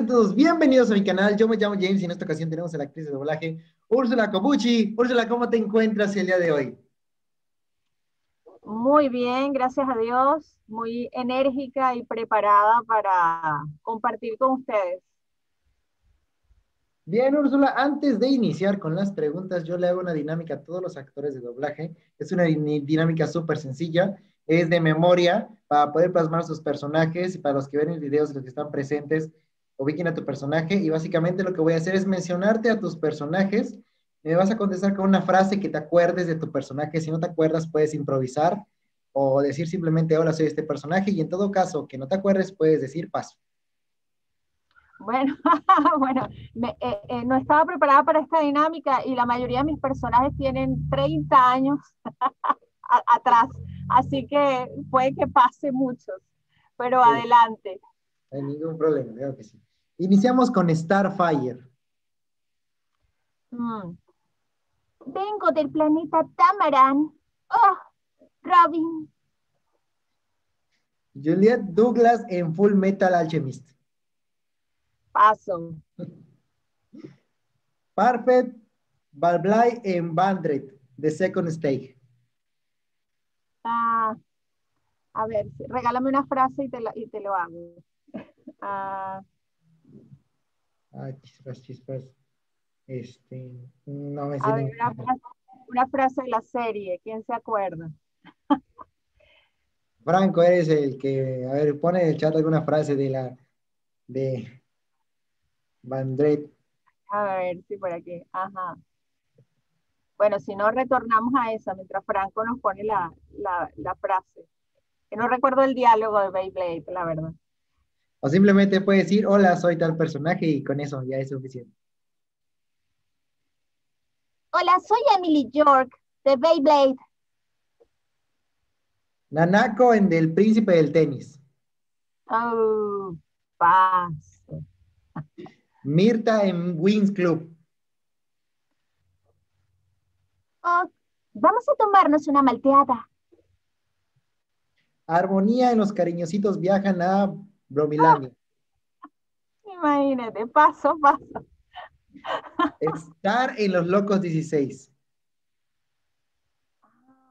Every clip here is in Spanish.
sean todos bienvenidos a mi canal. Yo me llamo James y en esta ocasión tenemos a la actriz de doblaje, Úrsula Cobucci. Úrsula, ¿cómo te encuentras el día de hoy? Muy bien, gracias a Dios, muy enérgica y preparada para compartir con ustedes. Bien, Úrsula, antes de iniciar con las preguntas, yo le hago una dinámica a todos los actores de doblaje. Es una dinámica súper sencilla, es de memoria para poder plasmar sus personajes y para los que ven el video, los que están presentes, ubiquen a tu personaje y básicamente lo que voy a hacer es mencionarte a tus personajes. Me vas a contestar con una frase que te acuerdes de tu personaje. Si no te acuerdas, puedes improvisar o decir simplemente, hola, soy este personaje y en todo caso que no te acuerdes, puedes decir paso. Bueno, bueno, no estaba preparada para esta dinámica y la mayoría de mis personajes tienen 30 años atrás, así que puede que pase muchos, pero Sí, adelante. no hay ningún problema, claro que sí. Iniciamos con Starfire. Mm. Vengo del planeta Tamaran. Oh, Robin, Juliette Douglas en Full Metal Alchemist. paso. Parfait Balblay en Bandred, The Second Stage. Ah, a ver, regálame una frase y te lo hago. Ah, Ah, chispas, chispas. No me sé a ver, ninguna. una frase de la serie, ¿quién se acuerda? Franco, eres el que, a ver, pone en el chat alguna frase de Bandred. A ver, sí, por aquí. Ajá. Bueno, si no, retornamos a esa mientras Franco nos pone la frase. Que no recuerdo el diálogo de Beyblade, la verdad. O simplemente puedes decir, hola, soy tal personaje y con eso ya es suficiente. Hola, soy Emily York de Beyblade. Nanako en Del Príncipe del Tenis. Oh, paso. Mirta en Wings Club. Oh, vamos a tomarnos una malteada. Armonía en Los Cariñositos viajan a Oh, Bromilandia. imagínate, paso, paso. Estar en Los Locos 16.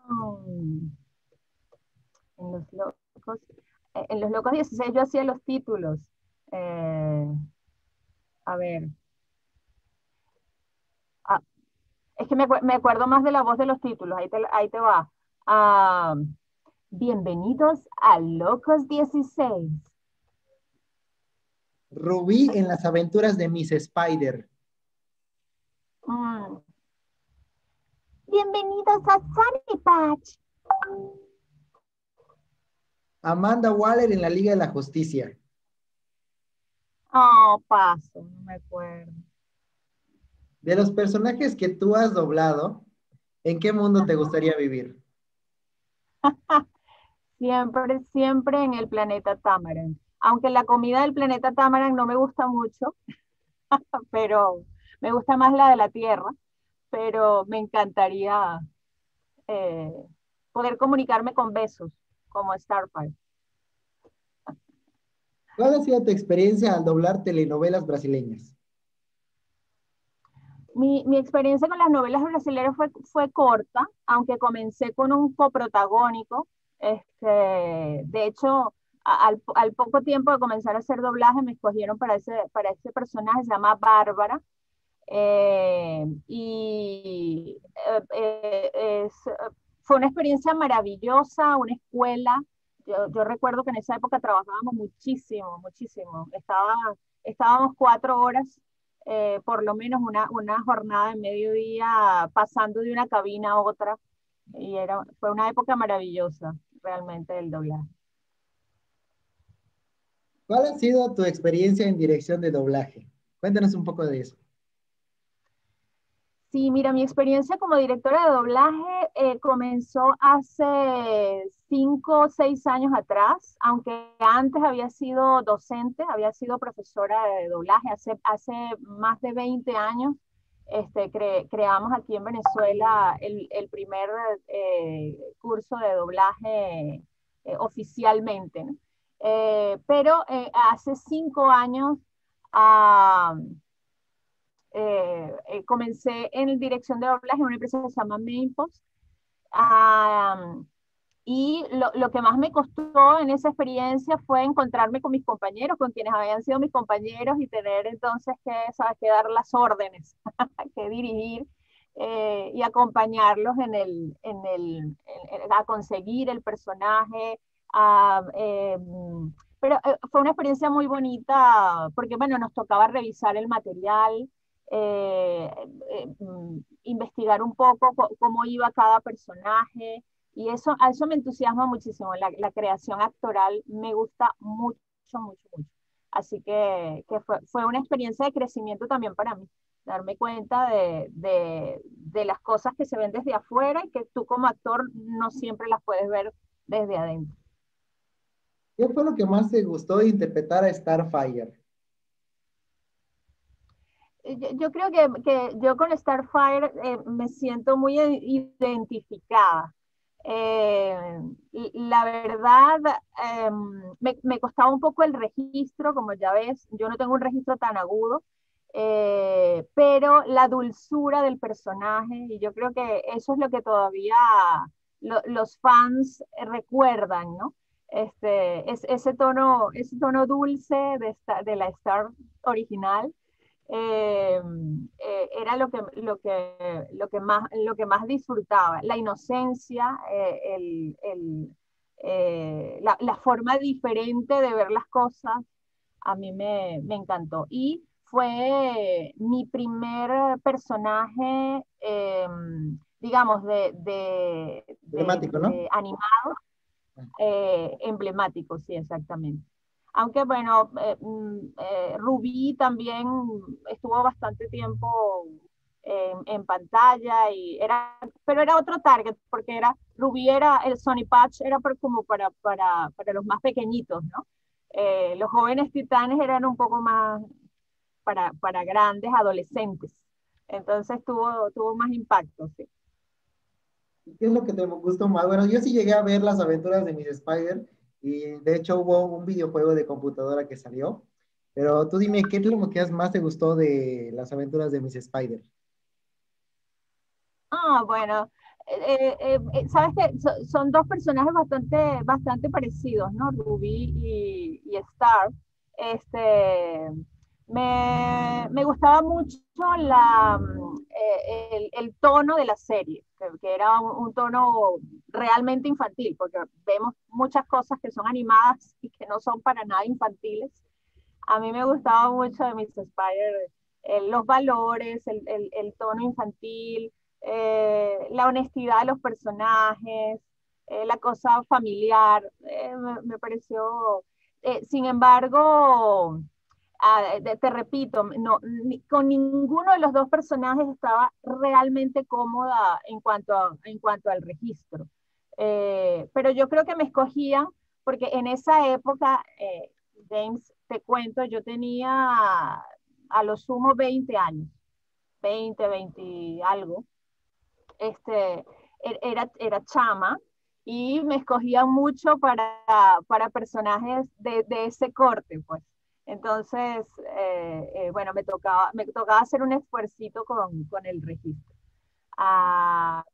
Mm, en los locos, en los locos 16 yo hacía los títulos. Eh, a ver, ah, es que me acuerdo más de la voz de los títulos, ahí te va. Ah, bienvenidos a Locos 16. Rubí en Las Aventuras de Miss Spider. Mm, bienvenidos a Sunny Patch. Amanda Waller en La Liga de la Justicia. Oh, paso, no me acuerdo. De los personajes que tú has doblado, ¿en qué mundo te gustaría vivir? Siempre, siempre en el planeta Tamaran. Aunque la comida del planeta Tamaran no me gusta mucho, pero me gusta más la de la Tierra, pero me encantaría eh, poder comunicarme con besos, como Starfire. ¿Cuál ha sido tu experiencia al doblar telenovelas brasileñas? Mi experiencia con las novelas brasileñas fue corta, aunque comencé con un coprotagónico. De hecho, al poco tiempo de comenzar a hacer doblaje, me escogieron para ese personaje, se llama Bárbara. Y fue una experiencia maravillosa, una escuela. Yo recuerdo que en esa época trabajábamos muchísimo, muchísimo. Estábamos 4 horas, por lo menos una jornada de mediodía, pasando de una cabina a otra. Fue una época maravillosa, realmente, del doblaje. ¿Cuál ha sido tu experiencia en dirección de doblaje? Cuéntanos un poco de eso. Sí, mira, mi experiencia como directora de doblaje comenzó hace 5 o 6 años atrás, aunque antes había sido docente, había sido profesora de doblaje. Hace más de 20 años creamos aquí en Venezuela el primer curso de doblaje oficialmente, ¿no? Pero hace 5 años a, comencé en dirección de doblaje en una empresa que se llama Mainpost. Y lo que más me costó en esa experiencia fue encontrarme con mis compañeros, con quienes habían sido mis compañeros y tener entonces que, ¿sabes?, que dar las órdenes, que dirigir y acompañarlos a conseguir el personaje. A, pero fue una experiencia muy bonita porque, bueno, nos tocaba revisar el material, investigar un poco cómo iba cada personaje, y eso, a eso me entusiasma muchísimo. La creación actoral me gusta mucho, mucho, mucho. Así que fue una experiencia de crecimiento también para mí, darme cuenta de las cosas que se ven desde afuera y que tú como actor no siempre las puedes ver desde adentro. ¿Qué fue lo que más te gustó de interpretar a Starfire? Yo creo que yo con Starfire me siento muy identificada. La verdad, me costaba un poco el registro, como ya ves, yo no tengo un registro tan agudo, pero la dulzura del personaje, y yo creo que eso es lo que todavía los fans recuerdan, ¿no? Ese tono dulce de la Star original. Era lo que más disfrutaba, la inocencia, la forma diferente de ver las cosas, a mí me encantó. Y fue mi primer personaje, digamos, Emblemático, ¿no? de animado, emblemático, sí, exactamente. Aunque bueno, Rubí también estuvo bastante tiempo en pantalla pero era otro target, porque Rubí era, el Sony Patch era como para los más pequeñitos, ¿no? Los jóvenes titanes eran un poco más para grandes adolescentes. Entonces tuvo más impacto, sí. ¿Qué es lo que te gustó más? Bueno, yo sí llegué a ver las aventuras de Miss Spider y de hecho hubo un videojuego de computadora que salió, pero tú dime, ¿qué es lo que más te gustó de las aventuras de Miss Spider? Bueno, sabes que son dos personajes bastante parecidos, ¿no? Ruby y Star. Este, me gustaba mucho el tono de la serie, que era un tono realmente infantil, porque vemos muchas cosas que son animadas y que no son para nada infantiles. A mí me gustaba mucho de Miss Spider los valores, el tono infantil, la honestidad de los personajes, la cosa familiar, me pareció. Sin embargo, te repito, con ninguno de los dos personajes estaba realmente cómoda en cuanto al registro. Pero yo creo que me escogían porque en esa época, James, te cuento, yo tenía a lo sumo 20 años, 20 algo. Era chama y me escogían mucho para personajes de ese corte, pues. Entonces, bueno, me tocaba hacer un esfuercito con el registro.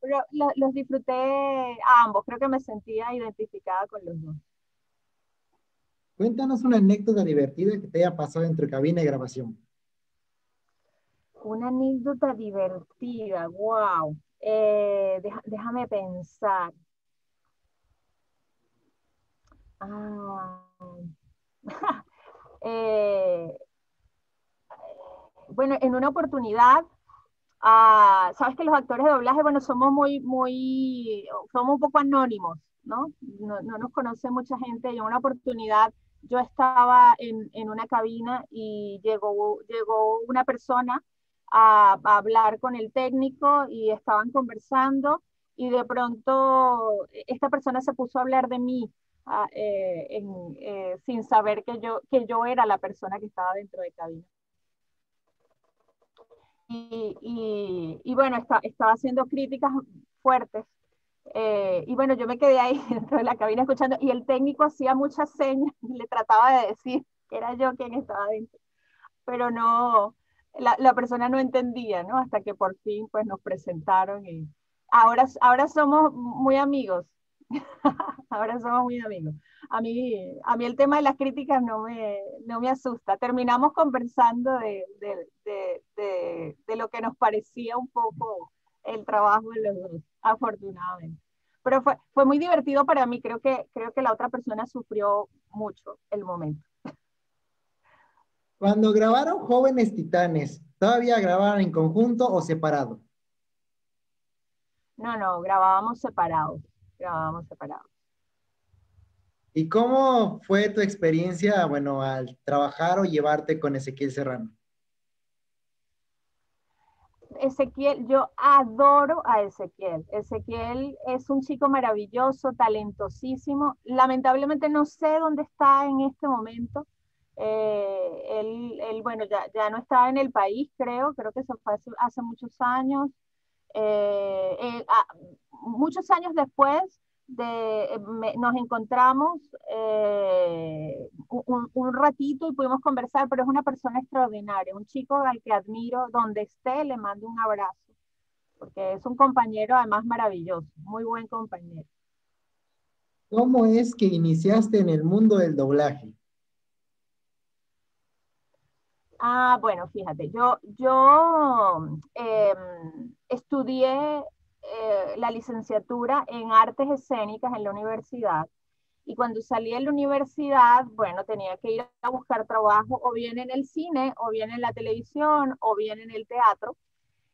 Pero los disfruté a ambos, creo que me sentía identificada con los dos. Cuéntanos una anécdota divertida que te haya pasado entre cabina y grabación. Una anécdota divertida, wow. Déjame pensar. Ah, eh, bueno, en una oportunidad, sabes que los actores de doblaje, bueno, somos un poco anónimos, ¿no? No nos conoce mucha gente. Y en una oportunidad yo estaba en una cabina y llegó una persona a hablar con el técnico y estaban conversando y de pronto esta persona se puso a hablar de mí sin saber que yo era la persona que estaba dentro de cabina. Y bueno, estaba haciendo críticas fuertes. Y bueno, yo me quedé ahí dentro de la cabina escuchando y el técnico hacía muchas señas y le trataba de decir que era yo quien estaba dentro. pero no, la persona no entendía, ¿no? Hasta que por fin pues nos presentaron y ahora somos muy amigos. Ahora somos muy amigos. A mí el tema de las críticas no me asusta. Terminamos conversando de lo que nos parecía un poco el trabajo de los dos, afortunadamente. Pero fue muy divertido para mí. Creo que la otra persona sufrió mucho el momento. Cuando grabaron Jóvenes Titanes, ¿todavía grabaron en conjunto o separado? No, no, grabábamos separados. Grabábamos separados. ¿Y cómo fue tu experiencia, bueno, al trabajar o llevarte con Ezequiel Serrano? Ezequiel, yo adoro a Ezequiel. Ezequiel es un chico maravilloso, talentosísimo. Lamentablemente no sé dónde está en este momento. Bueno, ya no está en el país, creo que se fue hace muchos años. eh, eh, ah, Muchos años después nos encontramos un ratito y pudimos conversar, pero es una persona extraordinaria, un chico al que admiro, donde esté le mando un abrazo, porque es un compañero además maravilloso, muy buen compañero. ¿Cómo es que iniciaste en el mundo del doblaje? Bueno, fíjate, yo estudié la licenciatura en artes escénicas en la universidad y cuando salí de la universidad, bueno, tenía que ir a buscar trabajo o bien en el cine, o bien en la televisión, o bien en el teatro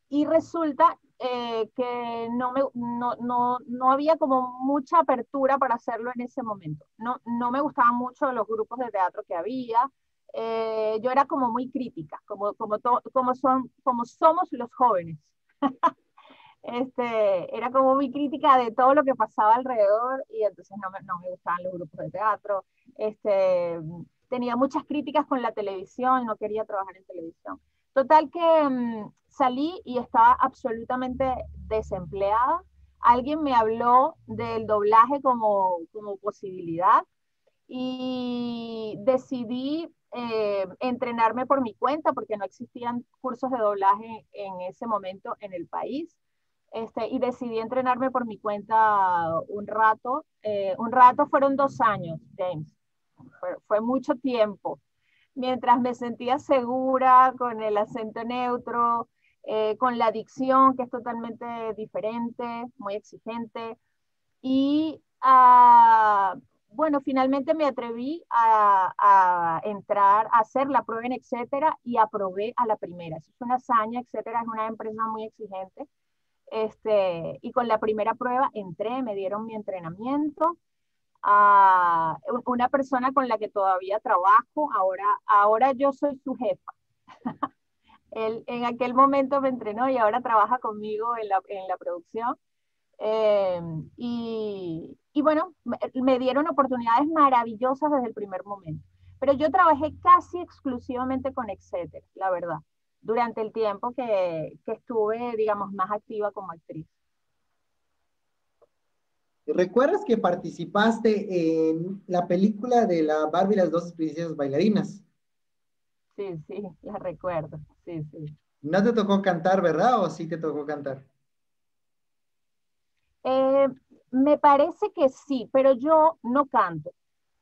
y resulta que no había como mucha apertura para hacerlo en ese momento. No me gustaban mucho los grupos de teatro que había. Yo era como muy crítica, como somos los jóvenes. Era como muy crítica de todo lo que pasaba alrededor y entonces no me gustaban los grupos de teatro. Este, Tenía muchas críticas con la televisión, no quería trabajar en televisión. Total que salí y estaba absolutamente desempleada. Alguien me habló del doblaje como posibilidad y decidí entrenarme por mi cuenta porque no existían cursos de doblaje en ese momento en el país. Y decidí entrenarme por mi cuenta un rato. Un rato fueron 2 años, James. Fue mucho tiempo. Mientras me sentía segura con el acento neutro, con la dicción, que es totalmente diferente, muy exigente. Y bueno, finalmente me atreví a entrar, a hacer la prueba en Etcétera y aprobé a la primera. Eso es una hazaña, Etcétera es una empresa muy exigente. Y con la primera prueba entré, me dieron mi entrenamiento a una persona con la que todavía trabajo, ahora yo soy su jefa. Él en aquel momento me entrenó y ahora trabaja conmigo en la producción. Eh, y bueno, me dieron oportunidades maravillosas desde el primer momento. Pero yo trabajé casi exclusivamente con Etcétera, la verdad, durante el tiempo que estuve, digamos, más activa como actriz. ¿Recuerdas que participaste en la película de la Barbie y las dos princesas bailarinas? Sí, sí, la recuerdo. Sí, sí. No te tocó cantar, ¿verdad? ¿O sí te tocó cantar? Eh, Me parece que sí, pero yo no canto.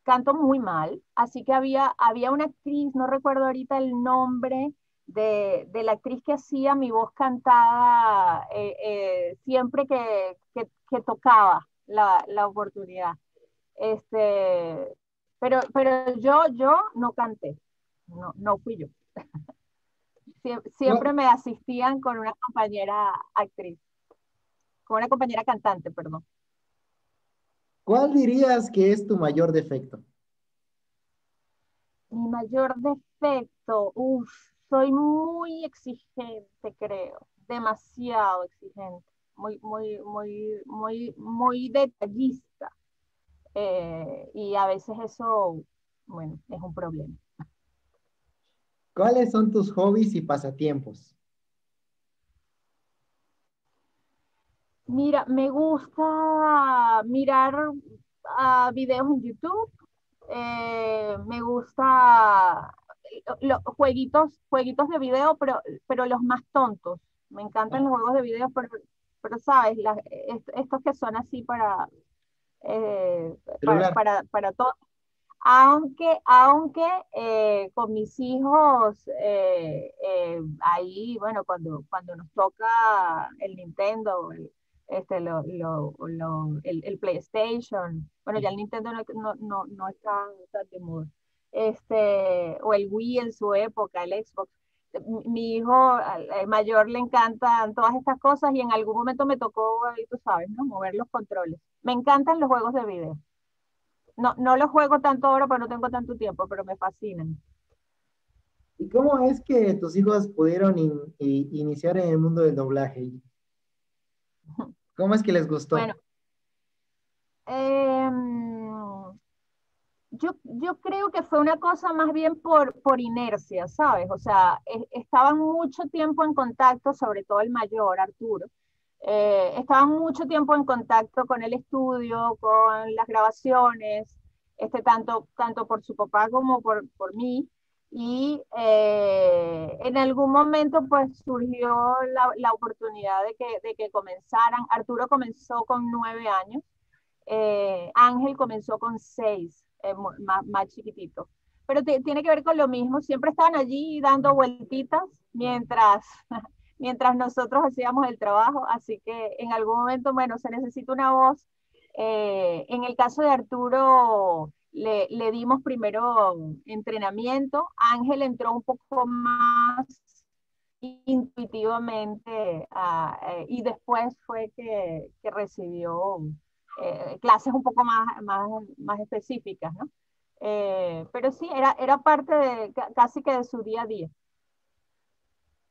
Canto muy mal, así que había una actriz, no recuerdo ahorita el nombre de la actriz que hacía mi voz cantada siempre que tocaba la oportunidad. Este, pero yo no canté, no fui yo. Siempre ¿Cuál, me asistían con una compañera actriz, con una compañera cantante, perdón. cuál dirías que es tu mayor defecto? Mi mayor defecto, soy muy exigente, creo, demasiado exigente, muy detallista. Y a veces eso, bueno, es un problema. ¿Cuáles son tus hobbies y pasatiempos? Mira, me gusta mirar videos en YouTube. Me gusta jueguitos de video, pero los más tontos. Me encantan los juegos de video, pero sabes, estos que son así eh, Celular. para todo. Aunque con mis hijos, ahí, bueno, cuando nos toca el Nintendo, el PlayStation, bueno, ya el Nintendo no está tan de moda, o el Wii en su época, el Xbox. Mi hijo mayor le encantan todas estas cosas y en algún momento me tocó, ahí tú sabes, ¿no? Mover los controles. Me encantan los juegos de video. No los juego tanto ahora porque no tengo tanto tiempo, pero me fascinan. ¿Y cómo es que tus hijos pudieron iniciar en el mundo del doblaje? ¿Cómo es que les gustó? Bueno, em, yo creo que fue una cosa más bien por inercia, ¿sabes? O sea, estaban mucho tiempo en contacto, sobre todo el mayor, Arturo. Estaban mucho tiempo en contacto con el estudio, con las grabaciones, tanto por su papá como por mí. Y en algún momento pues surgió la oportunidad de que comenzaran. Arturo comenzó con 9 años, Ángel comenzó con 6, más chiquitito. Pero tiene que ver con lo mismo, siempre estaban allí dando vueltitas mientras, mientras nosotros hacíamos el trabajo, así que en algún momento, bueno, se necesita una voz. En el caso de Arturo, le dimos primero entrenamiento, Ángel entró un poco más intuitivamente y después fue que recibió clases un poco más específicas, ¿no? Pero sí, era parte casi que de su día a día.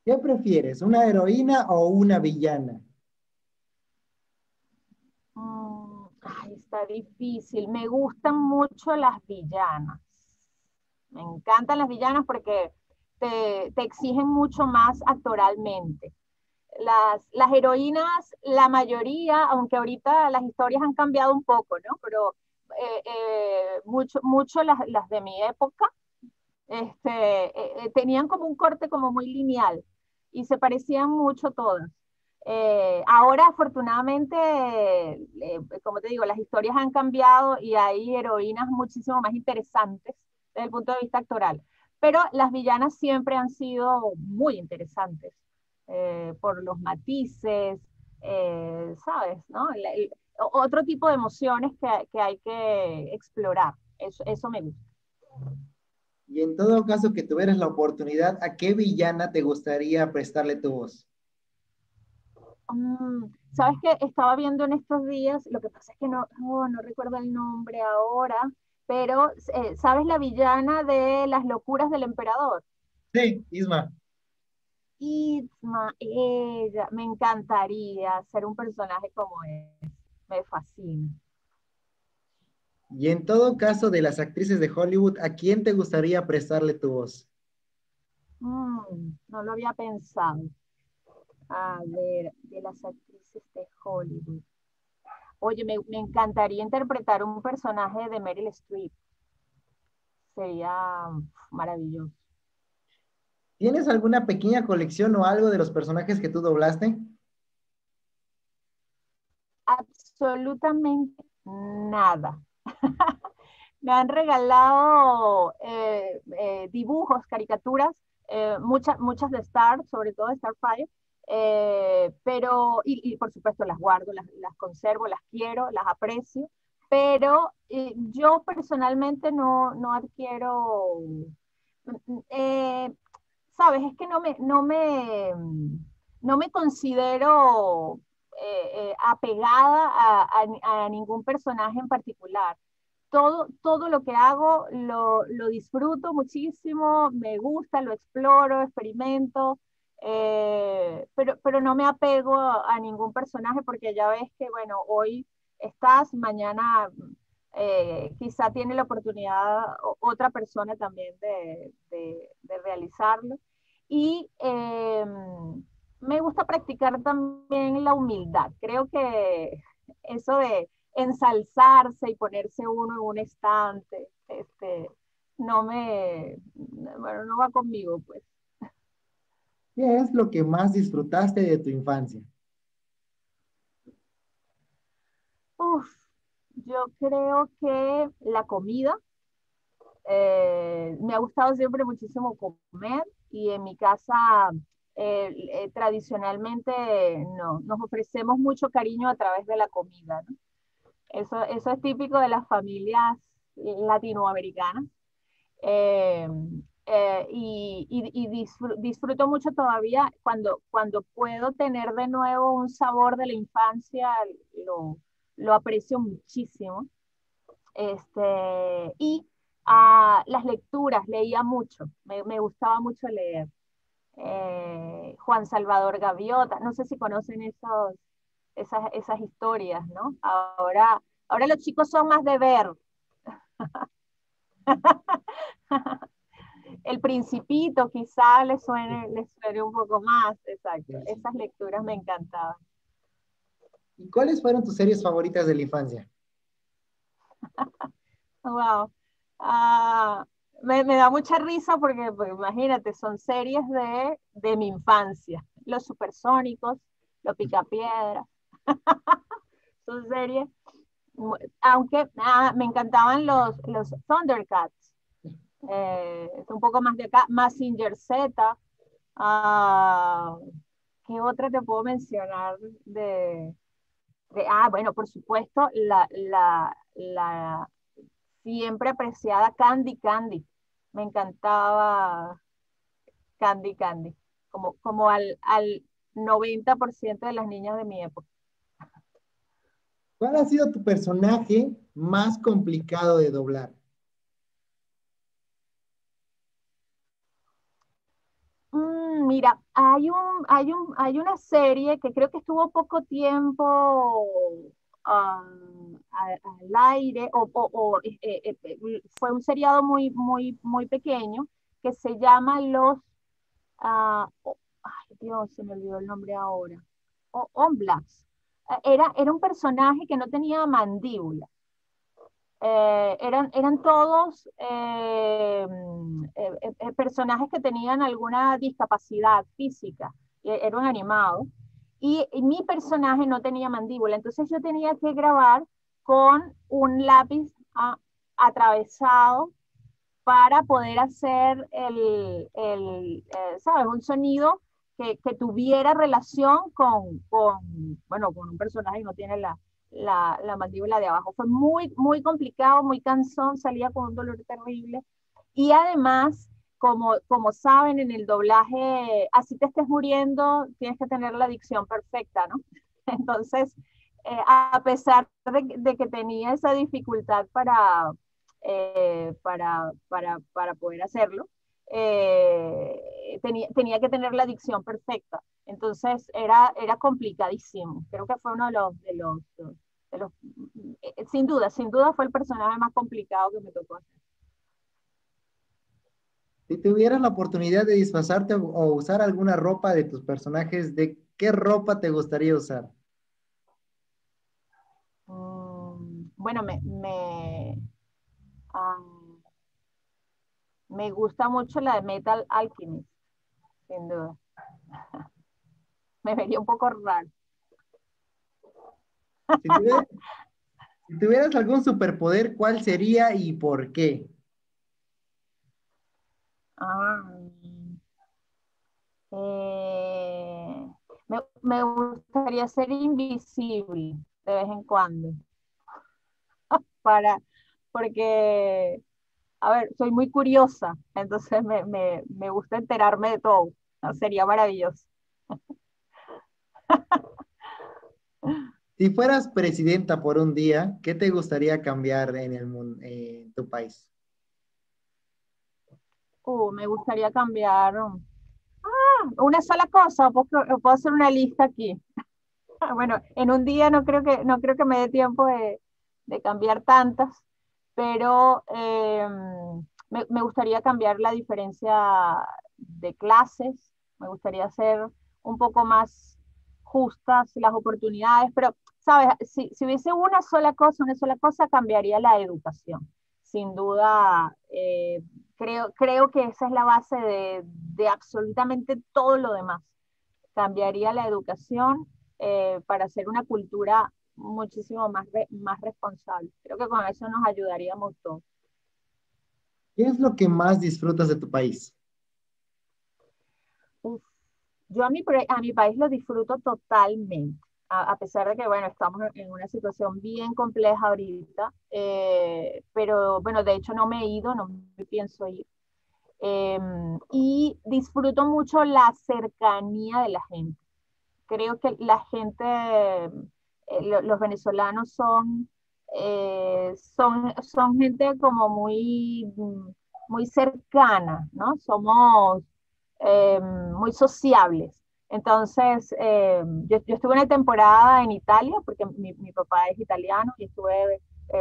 ¿Qué prefieres, una heroína o una villana? Ay, está difícil. Me gustan mucho las villanas. Me encantan las villanas porque te exigen mucho más actoralmente. Las heroínas, la mayoría, aunque ahorita las historias han cambiado un poco, ¿no? Pero mucho las de mi época tenían como un corte como muy lineal y se parecían mucho todas. Ahora, afortunadamente, como te digo, las historias han cambiado y hay heroínas muchísimo más interesantes desde el punto de vista actoral. Pero las villanas siempre han sido muy interesantes por los matices, ¿sabes? ¿No? Otro tipo de emociones que hay que explorar. Eso me gusta. Y en todo caso que tuvieras la oportunidad, ¿a qué villana te gustaría prestarle tu voz? ¿Sabes qué? Estaba viendo en estos días, lo que pasa es que no recuerdo el nombre ahora, pero ¿sabes la villana de Las locuras del emperador? Sí, Isma. Isma, ella, me encantaría ser un personaje como él, me fascina. Y en todo caso de las actrices de Hollywood, ¿a quién te gustaría prestarle tu voz? No lo había pensado. A ver, de las actrices de Hollywood. Oye, me encantaría interpretar un personaje de Meryl Streep. Sería maravilloso. ¿Tienes alguna pequeña colección o algo de los personajes que tú doblaste? Absolutamente nada. Me han regalado dibujos, caricaturas, muchas de Star, sobre todo de Starfire, y por supuesto las guardo, las conservo, las quiero, las aprecio, pero yo personalmente no adquiero, eh, sabes, es que no me considero apegada a ningún personaje en particular. Todo lo que hago lo disfruto muchísimo, me gusta, lo exploro, experimento, pero no me apego a ningún personaje porque ya ves que, bueno, hoy estás, mañana quizá tiene la oportunidad otra persona también de realizarlo. Y me gusta practicar también la humildad. Creo que eso de ensalzarse y ponerse uno en un estante, bueno, no va conmigo, pues. ¿Qué es lo que más disfrutaste de tu infancia? Uf, yo creo que la comida, me ha gustado siempre muchísimo comer y en mi casa tradicionalmente no, nos ofrecemos mucho cariño a través de la comida, ¿no? Eso es típico de las familias latinoamericanas. Eh, Disfruto mucho todavía cuando puedo tener de nuevo un sabor de la infancia, lo, lo aprecio muchísimo. Y las lecturas, leía mucho, me gustaba mucho leer. Juan Salvador Gaviota, no sé si conocen esas historias, ¿no? Ahora los chicos son más de ver. El Principito quizá les suene un poco más, exacto. Sí, sí. Esas lecturas me encantaban. ¿Y cuáles fueron tus series favoritas de la infancia? Wow. Ah, me da mucha risa porque, pues, imagínate, son series de mi infancia. Los Supersónicos, Los Picapiedras, son series, aunque me encantaban los Thundercats, es un poco más de acá, Mazinger Z. ah, ¿Qué otra te puedo mencionar bueno, por supuesto, la siempre apreciada Candy Candy. Me encantaba Candy Candy, como al 90% de las niñas de mi época. ¿Cuál ha sido tu personaje más complicado de doblar? Mira, hay una serie que creo que estuvo poco tiempo al aire, fue un seriado muy, muy, muy pequeño, que se llama ay Dios, se me olvidó el nombre ahora, On Blacks. Era un personaje que no tenía mandíbula. Eran todos personajes que tenían alguna discapacidad física, eran animados, y mi personaje no tenía mandíbula, entonces yo tenía que grabar con un lápiz atravesado para poder hacer ¿sabes? Un sonido que tuviera relación bueno, con un personaje que no tiene la mandíbula de abajo. Fue muy, muy complicado, muy cansón, salía con un dolor terrible. Y además, como saben, en el doblaje, así te estés muriendo, tienes que tener la dicción perfecta, ¿no? Entonces, a pesar de que tenía esa dificultad para poder hacerlo, tenía que tener la dicción perfecta. Entonces era complicadísimo. Creo que fue uno de los sin duda fue el personaje más complicado que me tocó hacer. Si tuvieras la oportunidad de disfrazarte o usar alguna ropa de tus personajes, ¿de qué ropa te gustaría usar? Bueno, um, me gusta mucho la de Metal Alchemist, sin duda. Me vería un poco raro. Si tuvieras, si tuvieras algún superpoder, ¿cuál sería y por qué? Ah, eh, me gustaría ser invisible de vez en cuando, para, porque, a ver, soy muy curiosa, entonces me gusta enterarme de todo. ¿No? Sería maravilloso. Si fueras presidenta por un día, ¿qué te gustaría cambiar en el mundo, en tu país? Me gustaría cambiar una sola cosa, o puedo hacer una lista aquí. Bueno, en un día no creo que me dé tiempo de cambiar tantas, pero me gustaría cambiar la diferencia de clases, me gustaría hacer un poco más justas las oportunidades, pero, ¿sabes? Si hubiese una sola cosa, cambiaría la educación. sin duda, creo que esa es la base de absolutamente todo lo demás. Cambiaría la educación para hacer una cultura muchísimo más responsable. Creo que con eso nos ayudaríamos todos. ¿Qué es lo que más disfrutas de tu país? Uf, yo a mi país lo disfruto totalmente, a pesar de que, bueno, estamos en una situación bien compleja ahorita, pero bueno, de hecho no me he ido, no me pienso ir. Y disfruto mucho la cercanía de la gente. Creo que la gente, los venezolanos son gente como muy cercana, ¿no? Somos muy sociables. Entonces, yo estuve una temporada en Italia, porque mi papá es italiano, y estuve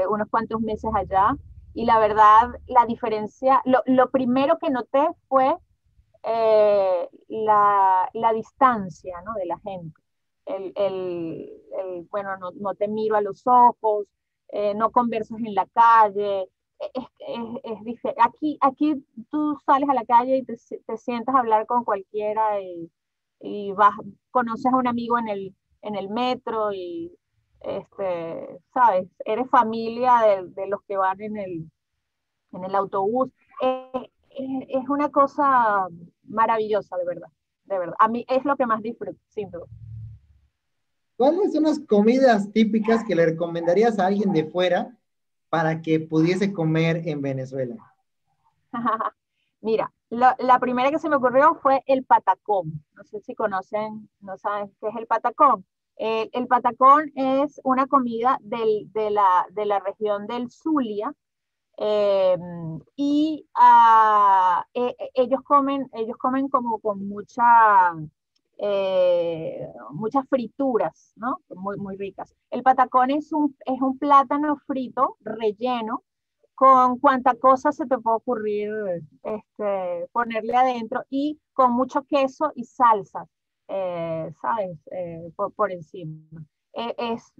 unos cuantos meses allá, y la verdad, la diferencia, lo primero que noté fue la distancia, ¿no? De la gente. Bueno, no te miro a los ojos, no conversas en la calle. Aquí tú sales a la calle y te sientas a hablar con cualquiera y conoces a un amigo en el metro y, sabes, eres familia de los que van en el autobús. Es una cosa maravillosa, de verdad, de verdad. A mí es lo que más disfruto, sin duda. ¿Cuáles son las comidas típicas que le recomendarías a alguien de fuera para que pudiese comer en Venezuela? Mira, la primera que se me ocurrió fue el patacón. No sé si conocen, no saben qué es el patacón. El patacón es una comida de la región del Zulia, eh, y ellos comen como con muchas frituras, ¿no? Muy ricas. El patacón es un plátano frito relleno con cuanta cosa se te puede ocurrir, ponerle adentro, y con mucho queso y salsa, ¿sabes? Por encima. Es,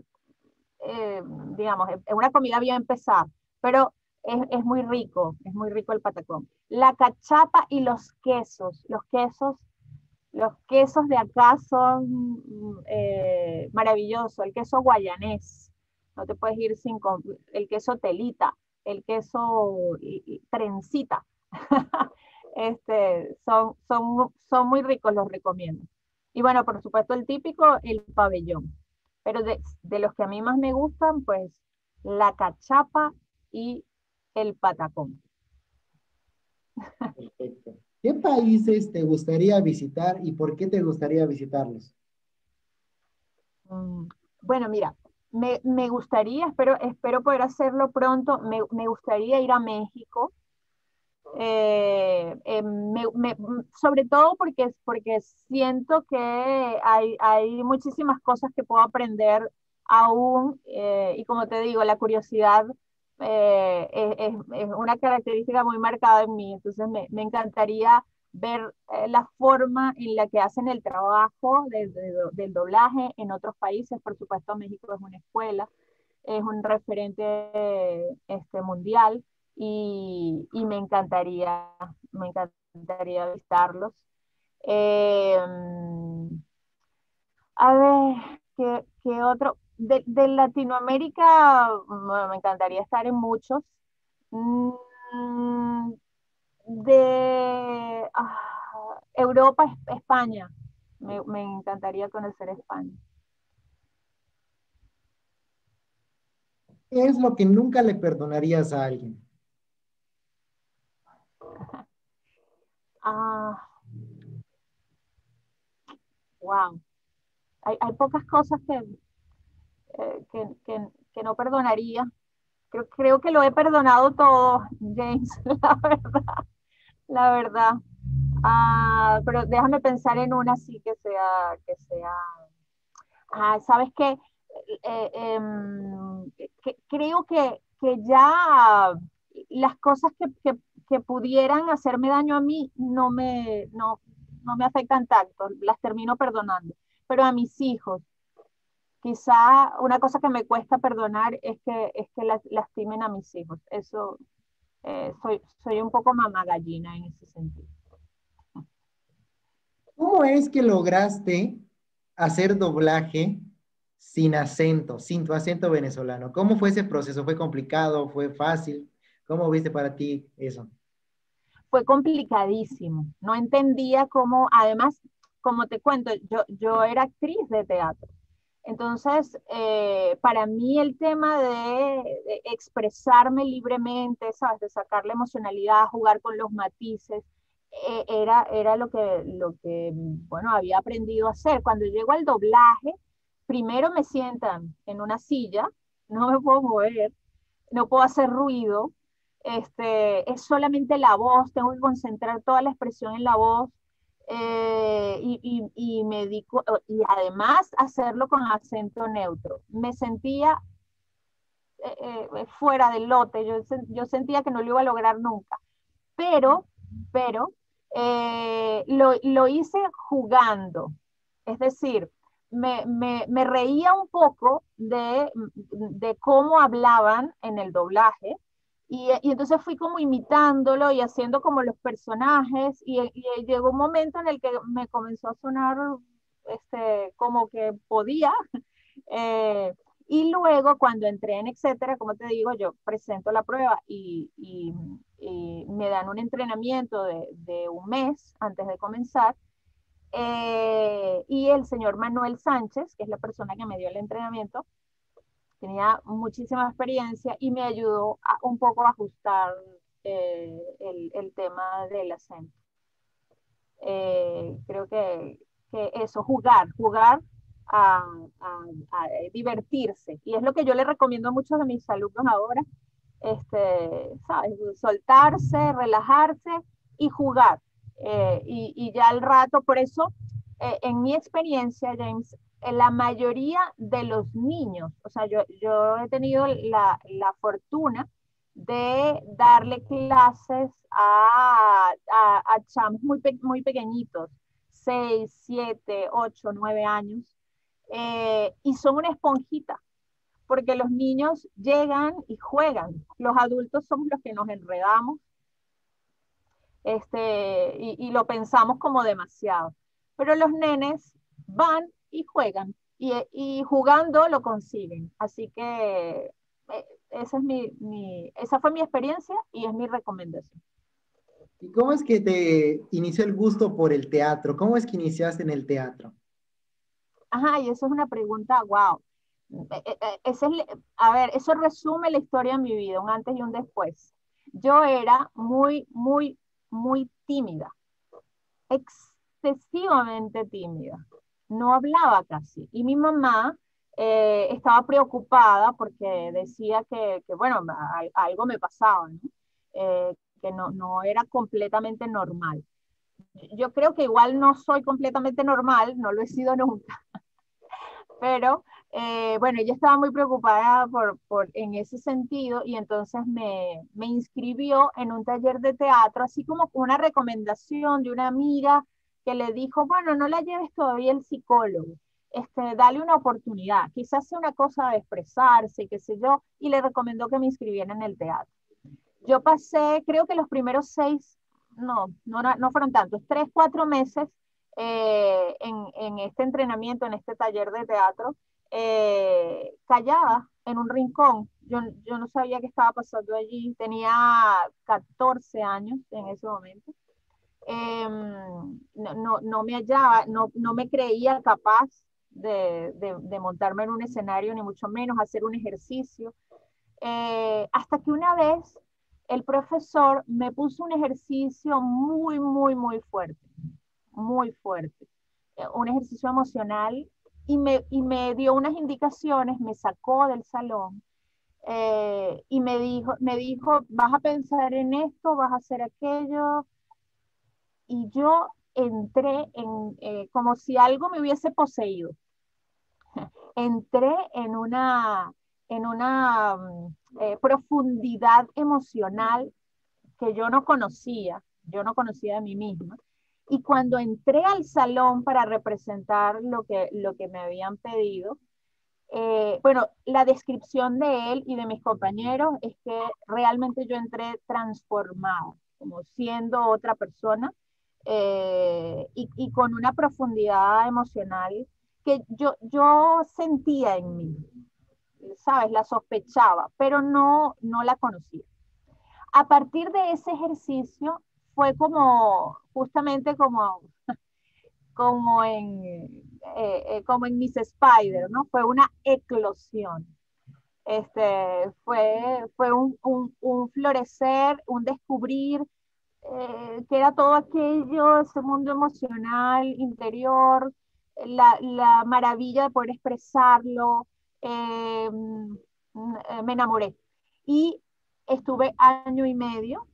eh, digamos, es una comida bien pesada, pero es muy rico el patacón. La cachapa y los quesos de acá son maravillosos. El queso guayanés, no te puedes ir el queso telita, el queso trencita. Son muy ricos, los recomiendo. Y bueno, por supuesto, el típico, el pabellón. Pero de los que a mí más me gustan, pues la cachapa y el patacón. Perfecto. ¿Qué países te gustaría visitar y por qué te gustaría visitarlos? Mm, Bueno, mira, me gustaría, espero poder hacerlo pronto, me gustaría ir a México, sobre todo porque siento que hay muchísimas cosas que puedo aprender aún, y como te digo, la curiosidad es una característica muy marcada en mí. Entonces me encantaría ver la forma en la que hacen el trabajo del doblaje en otros países. Por supuesto, México es una escuela, es un referente mundial, y me encantaría visitarlos. Eh, a ver, ¿qué otro? De Latinoamérica, me encantaría estar en muchos. Mm, Europa, España. Me encantaría conocer España. ¿Qué es lo que nunca le perdonarías a alguien? Ah, wow. Hay pocas cosas que no perdonaría. Creo que lo he perdonado todo, James, la verdad, la verdad. Pero déjame pensar en una así que sea. ¿Sabes qué? Creo que ya las cosas que pudieran hacerme daño a mí no me afectan tanto, las termino perdonando. Pero a mis hijos, quizá una cosa que me cuesta perdonar es que lastimen a mis hijos. Eso Soy un poco mamá gallina en ese sentido. ¿Cómo es que lograste hacer doblaje sin acento, sin tu acento venezolano? ¿Cómo fue ese proceso? ¿Fue complicado? ¿Fue fácil? ¿Cómo viste para ti eso? Fue complicadísimo. No entendía cómo, además, como te cuento, yo era actriz de teatro. Entonces, para mí el tema de expresarme libremente, ¿sabes? De sacar la emocionalidad, jugar con los matices, era lo que, bueno, había aprendido a hacer. Cuando llego al doblaje, primero me sientan en una silla, no me puedo mover, no puedo hacer ruido, es solamente la voz, tengo que concentrar toda la expresión en la voz, y además hacerlo con acento neutro. Me sentía fuera del lote, yo sentía que no lo iba a lograr nunca, pero, pero lo hice jugando, es decir, me reía un poco de cómo hablaban en el doblaje, y entonces fui como imitándolo y haciendo como los personajes, y llegó un momento en el que me comenzó a sonar como que podía. eh, y luego cuando entré en etcétera, como te digo, yo presento la prueba y me dan un entrenamiento de un mes antes de comenzar. Y el señor Manuel Sánchez, que es la persona que me dio el entrenamiento, tenía muchísima experiencia y me ayudó un poco a ajustar el tema del acento. Creo que eso, jugar a, a divertirse. Y es lo que yo le recomiendo a muchos de mis alumnos ahora, ¿sabes? Soltarse, relajarse y jugar. Y ya al rato, por eso, en mi experiencia, James, la mayoría de los niños, o sea, yo he tenido la fortuna de darle clases a chamos muy pequeñitos, 6 7 8 9 años, y son una esponjita, porque los niños llegan y juegan, los adultos somos los que nos enredamos, y lo pensamos como demasiado, pero los nenes van y juegan, y jugando lo consiguen, así que esa fue mi experiencia y es mi recomendación. ¿Y cómo es que te inició el gusto por el teatro? ¿Cómo es que iniciaste en el teatro? Ajá, y eso es una pregunta, wow. A ver, eso resume la historia de mi vida, un antes y un después. Yo era muy tímida, excesivamente tímida. No hablaba casi. Y mi mamá estaba preocupada porque decía que bueno, algo me pasaba, ¿no? Que no era completamente normal. Yo creo que igual no soy completamente normal, no lo he sido nunca, pero bueno, ella estaba muy preocupada en ese sentido, y entonces me inscribió en un taller de teatro, así como con una recomendación de una amiga que le dijo, bueno, no la lleves todavía el psicólogo, dale una oportunidad, quizás sea una cosa de expresarse, qué sé yo, y le recomendó que me inscribiera en el teatro. Yo pasé, creo que los primeros 6, no fueron tantos, 3, 4 meses en este entrenamiento, en este taller de teatro, callada en un rincón. Yo no sabía qué estaba pasando allí, tenía 14 años en ese momento. No me hallaba, no me creía capaz de montarme en un escenario, ni mucho menos hacer un ejercicio. Hasta que una vez el profesor me puso un ejercicio muy fuerte, muy fuerte, un ejercicio emocional, y me dio unas indicaciones, me sacó del salón, y me dijo, vas a pensar en esto, vas a hacer aquello, y yo entré como si algo me hubiese poseído. Entré en una profundidad emocional que yo no conocía de mí misma. Y cuando entré al salón para representar lo que me habían pedido, Bueno, la descripción de él y de mis compañeros es que realmente yo entré transformada, como siendo otra persona, y con una profundidad emocional que yo sentía en mí, ¿sabes? La sospechaba, pero no la conocía. A partir de ese ejercicio fue como, justamente como en Miss Spider, ¿no? Fue una eclosión. Fue un florecer, un descubrir, que era todo aquello, ese mundo emocional, interior, la maravilla de poder expresarlo. Me enamoré. Y estuve año y medio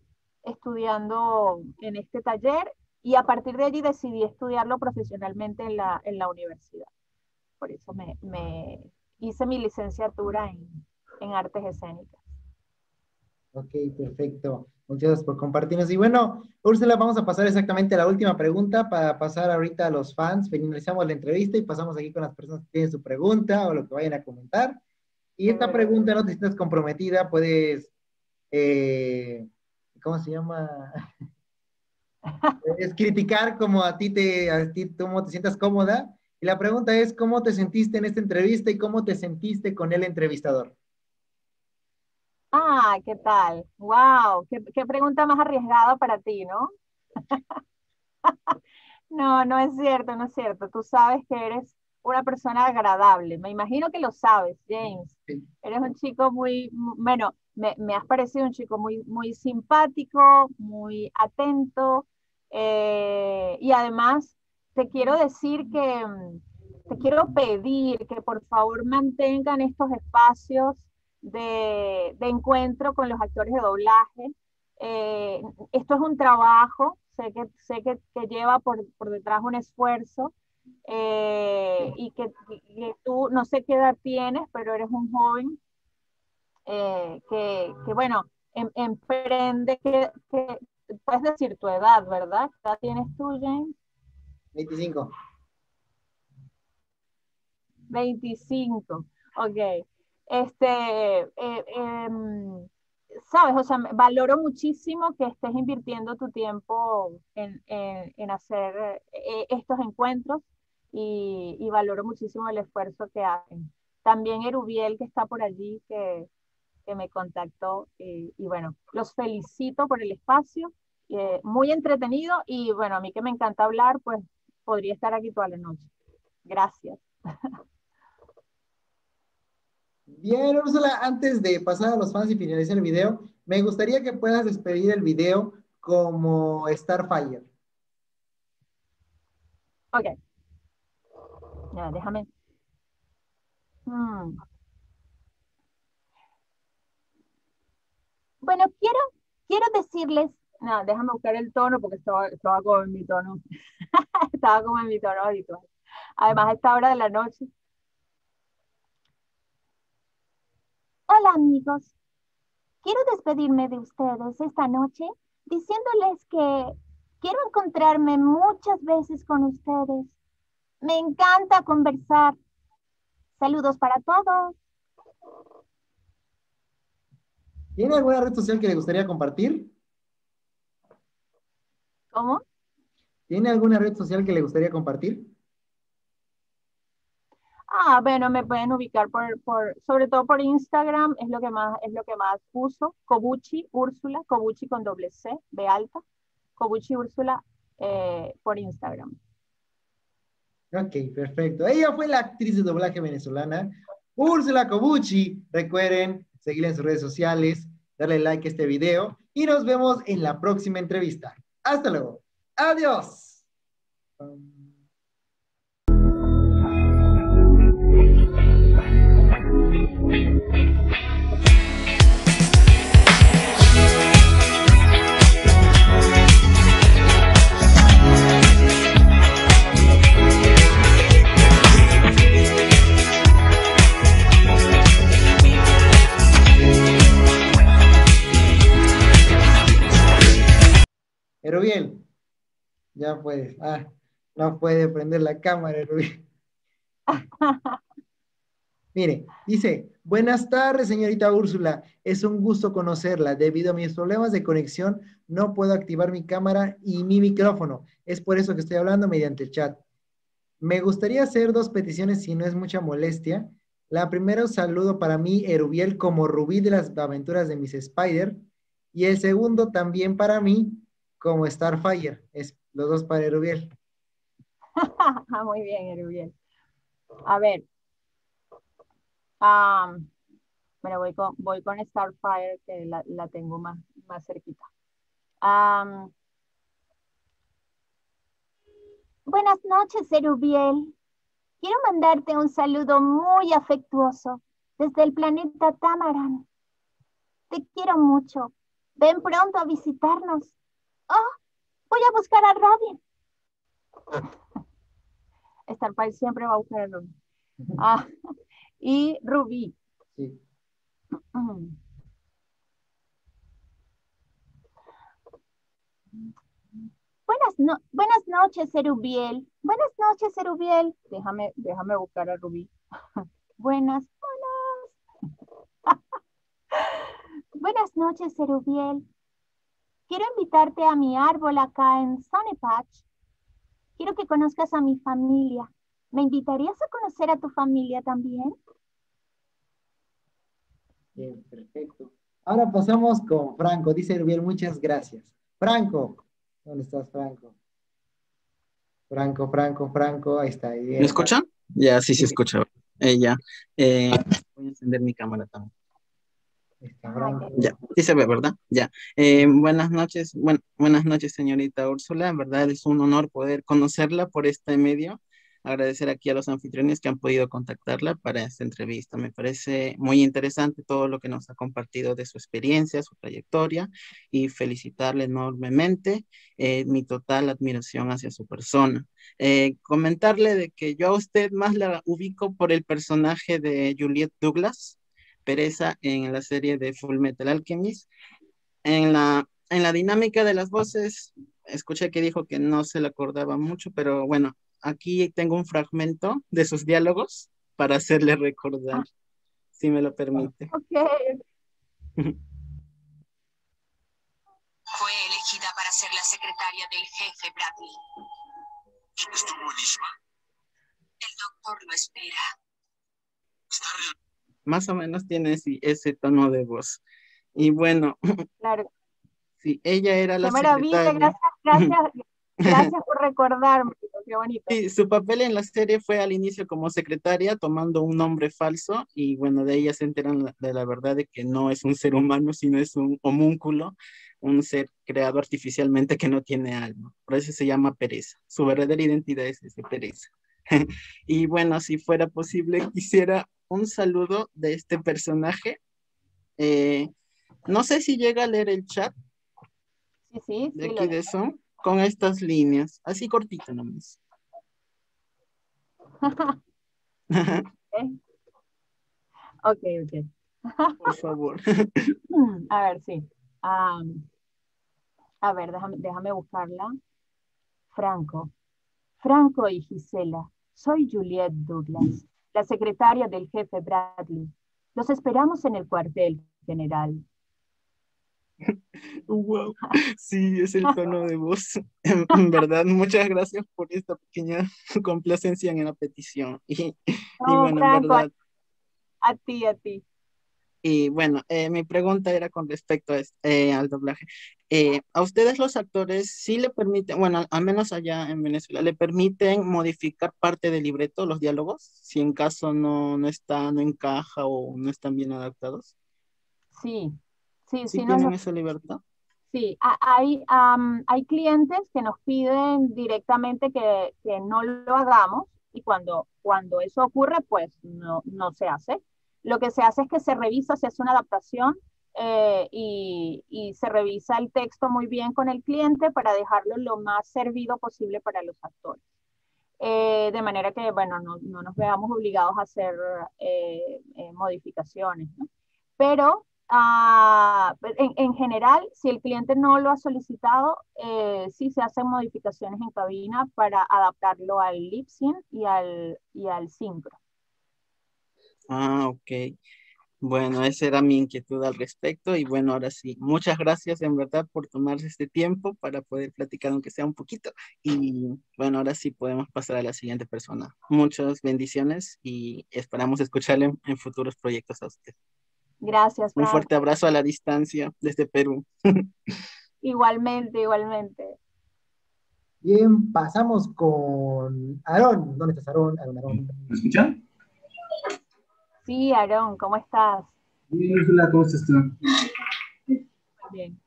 estudiando en este taller y a partir de allí decidí estudiarlo profesionalmente en la universidad. Por eso me hice mi licenciatura en artes escénicas. Ok, perfecto. Muchas gracias por compartirnos. Y bueno, Úrsula, vamos a pasar exactamente a la última pregunta para pasar ahorita a los fans. Finalizamos la entrevista y pasamos aquí con las personas que tienen su pregunta o lo que vayan a comentar. Y esta pregunta, no te sientas comprometida, puedes, ¿cómo se llama? Es criticar como a ti, cómo te sientas cómoda. Y la pregunta es, ¿cómo te sentiste en esta entrevista y cómo te sentiste con el entrevistador? Ah, ¿qué tal? Wow, qué pregunta más arriesgada para ti, ¿no? No, no es cierto, no es cierto. Tú sabes que eres una persona agradable. Me imagino que lo sabes, James. Sí. Eres un chico bueno, me has parecido un chico muy simpático, muy atento, y además te quiero decir te quiero pedir que por favor mantengan estos espacios de encuentro con los actores de doblaje. Eh, Esto es un trabajo, sé que lleva por detrás un esfuerzo, y que tú no sé qué edad tienes, pero eres un joven, bueno, emprende, que puedes decir tu edad, ¿verdad? ¿Qué edad tienes tú, James? 25. 25, ok. Sabes, o sea, valoro muchísimo que estés invirtiendo tu tiempo en hacer estos encuentros, y valoro muchísimo el esfuerzo que hacen. También Erubiel, que está por allí, que me contactó, y bueno, los felicito por el espacio, muy entretenido, y bueno, a mí que me encanta hablar, pues podría estar aquí toda la noche. Gracias. Bien, Úrsula, antes de pasar a los fans y finalizar el video, me gustaría que puedas despedir el video como Starfire. Ok, ya, déjame. Hmm. Bueno, quiero decirles, no, déjame buscar el tono porque estaba como en mi tono, estaba como en mi tono habitual. Además, a esta hora de la noche. Hola amigos, quiero despedirme de ustedes esta noche diciéndoles que quiero encontrarme muchas veces con ustedes. Me encanta conversar. Saludos para todos. ¿Tiene alguna red social que le gustaría compartir? ¿Cómo? ¿Tiene alguna red social que le gustaría compartir? Ah, bueno, me pueden ubicar sobre todo por Instagram, es lo que más uso. Kobuchi Úrsula, Kobuchi con doble C, de alta. Kobuchi Úrsula, por Instagram. Ok, perfecto. Ella fue la actriz de doblaje venezolana, Úrsula Cobucci. Recuerden seguirla en sus redes sociales, darle like a este video y nos vemos en la próxima entrevista. Hasta luego. Adiós. Erubiel, ya puedes. Ah, no puede prender la cámara, Erubiel. Mire, dice, buenas tardes, señorita Úrsula. Es un gusto conocerla. Debido a mis problemas de conexión, no puedo activar mi cámara y mi micrófono. Es por eso que estoy hablando mediante el chat. Me gustaría hacer dos peticiones si no es mucha molestia. La primera, un saludo para mí, Erubiel, como Rubí de las aventuras de Miss Spider. Y el segundo también para mí, como Starfire. Es los dos para Erubiel. Muy bien, Erubiel. A ver, am, bueno, voy con Starfire, que la tengo más cerquita. Am, Buenas noches, Erubiel. Quiero mandarte un saludo muy afectuoso desde el planeta Tamaran. Te quiero mucho. Ven pronto a visitarnos. Oh, voy a buscar a Robin. Starfire siempre va a buscar a Robin. Ah, y Rubí. Sí. Buenas noches, Erubiel. Buenas noches, Erubiel. Déjame buscar a Rubí. Buenas. Buenas noches, Erubiel. Quiero invitarte a mi árbol acá en Sunny Patch. Quiero que conozcas a mi familia. ¿Me invitarías a conocer a tu familia también? Bien, perfecto. Ahora pasamos con Franco. Dice Erubiel, muchas gracias. Franco, ¿dónde estás, Franco? Franco, Franco, Franco, ahí está, ahí ¿Me viene Franco. escuchan? Ya, sí se Sí, escucha. Ya. Voy a encender mi cámara también. ahí está Ah, Franco. Ya, sí se ve, ¿verdad? Ya. Buenas noches, buenas noches, señorita Úrsula. En verdad es un honor poder conocerla por este medio. Agradecer aquí a los anfitriones que han podido contactarla para esta entrevista. Me parece muy interesante todo lo que nos ha compartido de su experiencia, su trayectoria y felicitarle enormemente. Mi total admiración hacia su persona. Comentarle de que yo a usted más la ubico por el personaje de Juliette Douglas Pereza en la serie de Full Metal Alchemist. En la dinámica de las voces, escuché que dijo que no se le acordaba mucho, pero bueno, aquí tengo un fragmento de sus diálogos para hacerle recordar, ah, si me lo permite. ok. Fue elegida para ser la secretaria del jefe Bradley. ¿Estuvo buenísima? El doctor lo espera. Está real. Más o menos tiene ese tono de voz. Y bueno, Claro. sí, ella era Qué la maravilla. secretaria. Gracias por recordarme. Qué bonito. Sí, su papel en la serie fue al inicio como secretaria, tomando un nombre falso, y bueno, de ella se enteran de la verdad de que no es un ser humano, sino es un homúnculo, un ser creado artificialmente que no tiene alma. Por eso se llama Pereza. Su verdadera identidad es ese, Pereza. Y bueno, si fuera posible, quisiera un saludo de este personaje. Eh, no sé si llega a leer el chat de Sí, lo aquí leo. de Zoom con estas líneas, así cortito nomás. Ok, ok. Por favor. A ver, sí. A ver, déjame buscarla. Franco. Franco y Gisela, soy Juliette Douglas, la secretaria del jefe Bradley. Los esperamos en el cuartel, general. Wow, sí, es el tono de voz. En verdad, muchas gracias por esta pequeña complacencia en la petición. Y No, bueno, en Franco, verdad, a ti, a ti. y bueno, mi pregunta era con respecto al doblaje. ¿A ustedes los actores sí le permiten, bueno, al menos allá en Venezuela, le permiten modificar parte del libreto, los diálogos, si en caso no está, no encaja o no están bien adaptados? Sí, sí, ¿Sí sí, no, tienen esa libertad? sí. Hay clientes que nos piden directamente que no lo hagamos y cuando eso ocurre, pues no se hace. Lo que se hace es que se revisa, se hace una adaptación y se revisa el texto muy bien con el cliente para dejarlo lo más servido posible para los actores. De manera que, bueno, no nos veamos obligados a hacer modificaciones, ¿no? Pero en general, si el cliente no lo ha solicitado, sí se hacen modificaciones en cabina para adaptarlo al lip sync y al sincro. Ah, ok. Bueno, esa era mi inquietud al respecto y bueno, ahora sí, muchas gracias en verdad por tomarse este tiempo para poder platicar aunque sea un poquito y bueno, ahora sí podemos pasar a la siguiente persona. Muchas bendiciones y esperamos escucharle en futuros proyectos a usted. Gracias, Un Frank. fuerte abrazo a la distancia desde Perú. Igualmente, igualmente. Bien, pasamos con Aarón. ¿Dónde estás, Aarón? Aarón, Aarón. ¿Me escuchan? Sí, Aarón, ¿cómo estás? Bien, Úrsula, ¿cómo estás tú? Bien.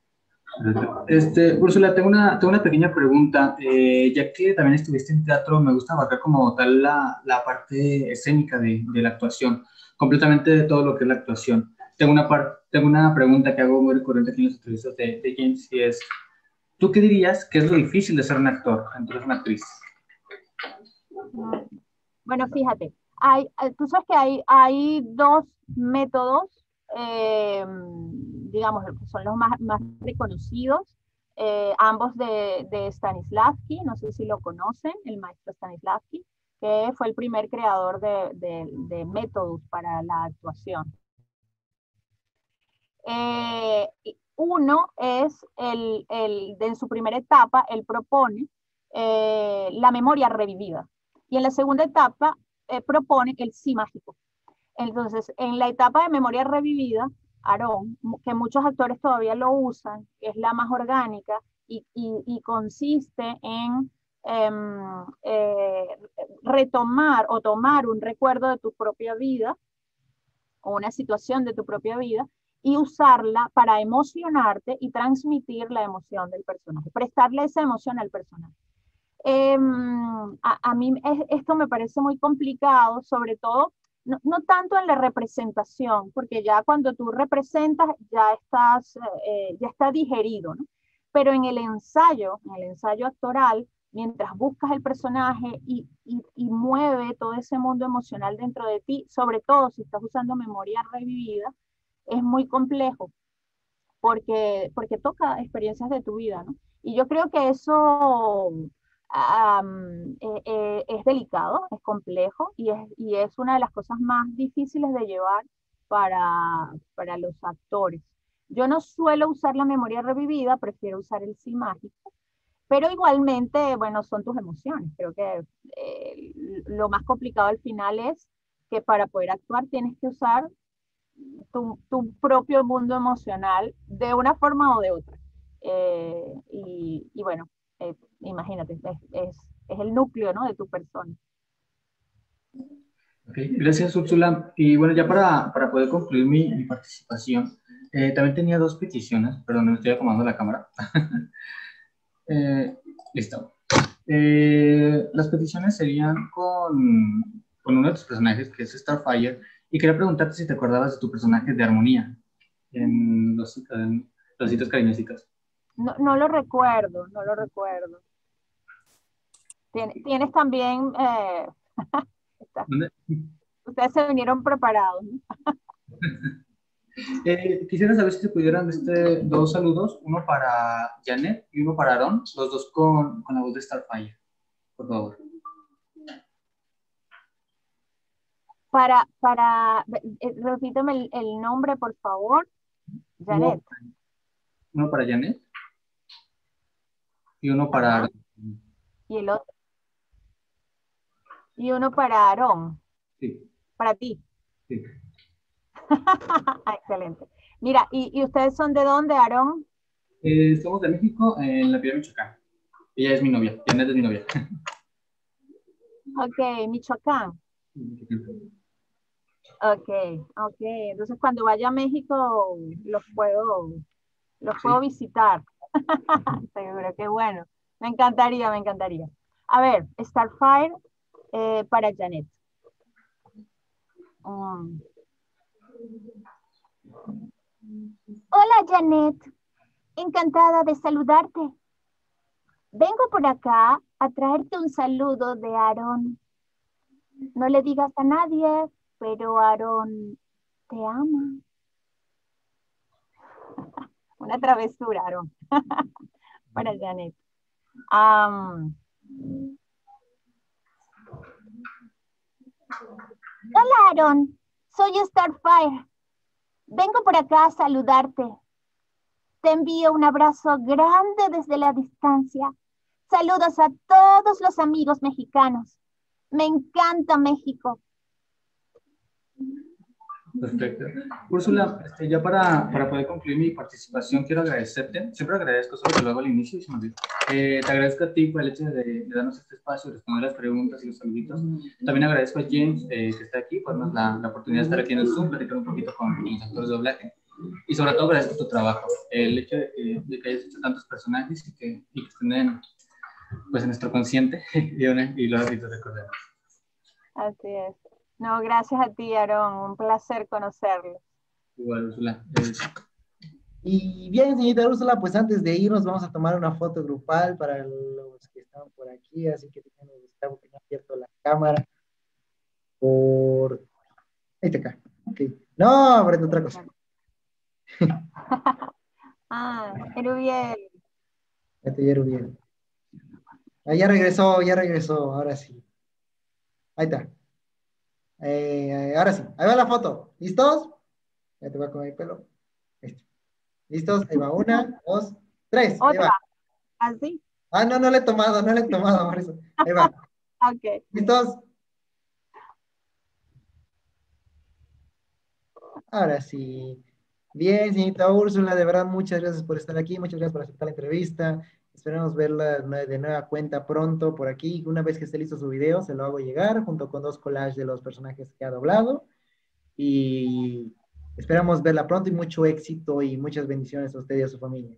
Úrsula, tengo una pequeña pregunta. Ya que también estuviste en teatro, me gusta abarcar como tal la parte escénica de la actuación, completamente de todo lo que es la actuación. Tengo una pregunta que hago muy recurrente aquí en las entrevistas de James, y es, ¿tú qué dirías que es lo difícil de ser un actor, entonces una actriz? Bueno, fíjate, tú sabes que hay dos métodos, digamos, que son los más reconocidos, ambos de Stanislavski, no sé si lo conocen, el maestro Stanislavski, que fue el primer creador de métodos para la actuación. Uno es en su primera etapa, él propone la memoria revivida. Y en la segunda etapa propone el sí mágico. Entonces, en la etapa de memoria revivida, Aarón, que muchos actores todavía lo usan, es la más orgánica y consiste en retomar o tomar un recuerdo de tu propia vida o una situación de tu propia vida y usarla para emocionarte y transmitir la emoción del personaje, prestarle esa emoción al personaje. A mí esto me parece muy complicado, sobre todo, no tanto en la representación, porque ya cuando tú representas ya está digerido, ¿no? Pero en el ensayo actoral, mientras buscas el personaje y mueve todo ese mundo emocional dentro de ti, sobre todo si estás usando memoria revivida, es muy complejo porque toca experiencias de tu vida, ¿no? Y yo creo que eso es delicado, es complejo y es una de las cosas más difíciles de llevar para los actores. Yo no suelo usar la memoria revivida, prefiero usar el sí mágico, pero igualmente, bueno, son tus emociones. Creo que lo más complicado al final es que para poder actuar tienes que usar tu propio mundo emocional de una forma o de otra. Y bueno, imagínate, es el núcleo, ¿no? De tu persona. Ok, gracias, Úrsula. Y bueno, ya para poder concluir mi participación, también tenía dos peticiones, perdón, me estoy acomodando la cámara. Listo. Las peticiones serían con uno de tus personajes, que es Starfire, y quería preguntarte si te acordabas de tu personaje de Armonía en Los Hitos Cariñositos. No lo recuerdo, no lo recuerdo. Tienes también, ¿Dónde? ustedes se vinieron preparados, ¿no? Quisiera saber si se pudieran dos saludos, uno para Janet y uno para Aaron, los dos con la voz de Starfire, por favor. Repíteme el nombre, por favor. Janet. Uno para Janet y uno para Ajá. Aaron. Y el otro. Y uno para Aarón. Sí, Para ti. sí. Excelente. Mira, ¿y ustedes son de dónde, Aarón? Somos de México, en la Piedad, Michoacán. Ella es mi novia, Janet es mi novia. Ok, Michoacán. Ok, ok. Entonces cuando vaya a México los puedo visitar. Seguro, qué bueno. Me encantaría, me encantaría. A ver, Starfire para Janet. Mm. Hola, Janet. Encantada de saludarte. Vengo por acá a traerte un saludo de Aarón. No le digas a nadie, pero Aarón te ama. Una travesura, Aarón, para Janet. Hola, Aarón. Soy Starfire. Vengo por acá a saludarte. Te envío un abrazo grande desde la distancia. Saludos a todos los amigos mexicanos. Me encanta México. Perfecto. Úrsula, ya para poder concluir mi participación, quiero agradecerte. Siempre agradezco, solo que lo hago al inicio y se me olvida. Te agradezco a ti por el hecho de darnos este espacio, de responder las preguntas y los saluditos. También agradezco a James, que está aquí, por darnos la oportunidad de estar aquí en el Zoom, platicar un poquito con los actores de doblaje. Y sobre todo agradezco tu trabajo, el hecho de que hayas hecho tantos personajes y que estén pues, en nuestro consciente y lo recordemos. Así es. No, gracias a ti, Aarón. Un placer conocerlo. Igual, Úrsula. Y bien, señorita Úrsula, pues antes de irnos vamos a tomar una foto grupal para los que están por aquí, así que tenemos que no abierto la cámara. Ahí está acá. Okay. No, por otra cosa. Erubiel. Erubiel. Ya regresó, ahora sí. Ahí está. Ahora sí, ahí va la foto. ¿Listos? Ya te voy a comer el pelo. ¿Listos? Ahí va, 1, 2, 3. Ahí va. ¿Así? No le he tomado, por eso. Ahí va. Ok. ¿Listos? Ahora sí. Bien, señorita Úrsula, de verdad, muchas gracias por estar aquí, muchas gracias por aceptar la entrevista. Esperemos verla de nueva cuenta pronto por aquí. Una vez que esté listo su video, se lo hago llegar junto con 2 collages de los personajes que ha doblado. Y esperamos verla pronto y mucho éxito y muchas bendiciones a usted y a su familia.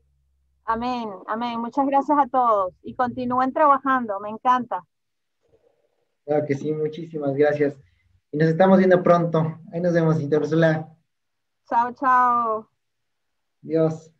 Amén, amén. Muchas gracias a todos. Y continúen trabajando, me encanta. Claro que sí, muchísimas gracias. Y nos estamos viendo pronto. Ahí nos vemos, señorita Úrsula. Chao, chao. Adiós.